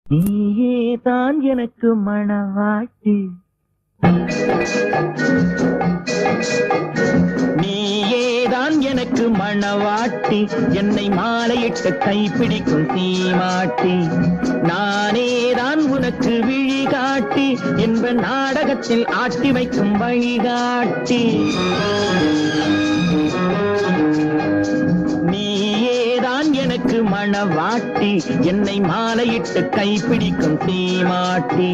நீயே தான் எனக்கு மணவாட்டி, நீயேதான் எனக்கு மணவாட்டி, என்னை மாலையிட்டு கைப்பிடிக்கும் தீமாட்டி, நானேதான் உனக்கு விழிகாட்டி, என்ப நாடகத்தில் ஆட்டி வைக்கும் வழிகாட்டி. நீயேதான் எனக்கு மணவாட்டி, என்னை மாலையிட்டு கைப்பிடிக்கும் தீமாட்டி,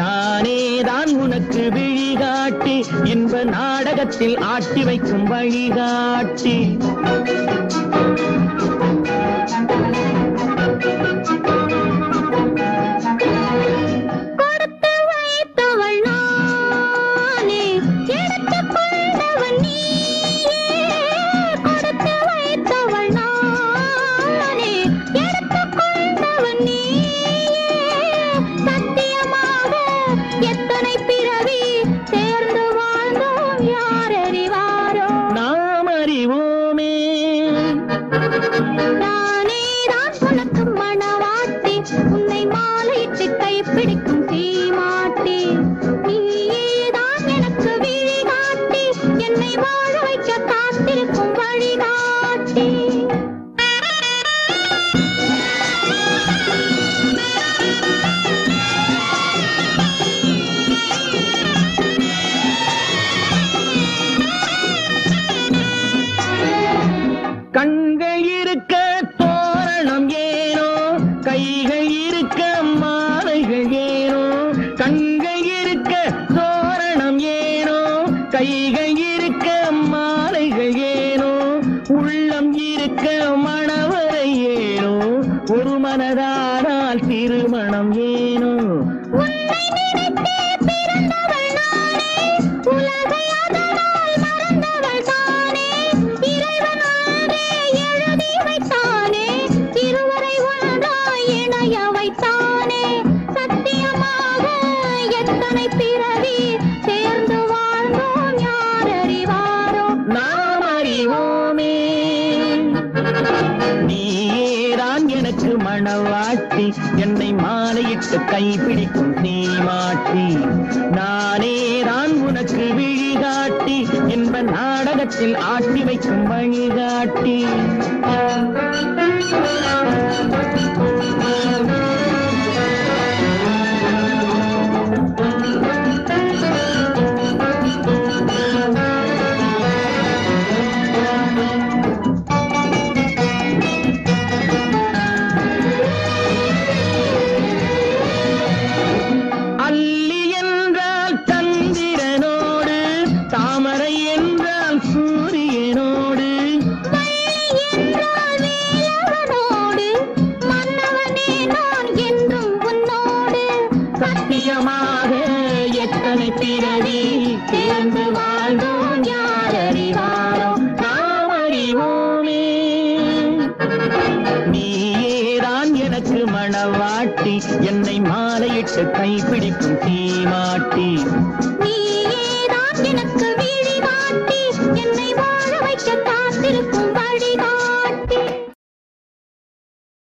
நானேதான் உனக்கு விழிகாட்டி, இன்ப நாடகத்தில் ஆட்டி வைக்கும் வழிகாட்டி. பிடிக்கும் தீமாட்டி, நீயேதான் எனக்கு விழிகாட்டி, என்னை வாழ வைக்க காத்திருக்கும் வழிகாட்டி. கண்கள் இருக்க தோரணம் ஏனோ, கைகள் இருக்க மாலைகள் ஏனோ, கண்கள் இருக்க தோரணம் ஏனோ, கைகள் இருக்க மாலைகள் ஏனோ, உள்ளம் இருக்க மணவரை ஏனோ, ஒரு மனதானால் திருமணம் ஏனோ. உன்னை நினைத்தே பிறந்தவள் நானே, உலகை அதனால் மறந்தவள் தானே, இறைவன் அன்றே எழுதி வைத்தானே, இருவரை ஒன்றாய் இணைய வைத்தானே, சத்தியமாக எத்தனை பிறவி சேர்ந்து வாழ்ந்தோம் யார் அறிவாரோ. நாம் அறிவோமே. நீயேதான் எனக்கு மணவாட்டி, என்னை மாலையிட்டு கைப்பிடிக்கும் தீமாட்டி, நானேதான் உனக்கு விழிகாட்டி, என்ப நாடகத்தில் ஆட்டி வைக்கும் வழிகாட்டி. அல்லி என்றால் சந்திரனோடு, தாமரை என்றால் சூரியனோடு, வள்ளி என்றால் வேலவனோடு, மன்னவனே நான் என்றும் உன்னோடு, சத்தியமாக எத்தனை பிறவி சேர்ந்து வாழ்ந்தோம் யார் அறிவாரோ. நாம் அறிவோமே. நீயேதான் எனக்கு மணவாட்டி, என்னை மாலையிட்டு கைப்பிடிக்கும் தீமாட்டி,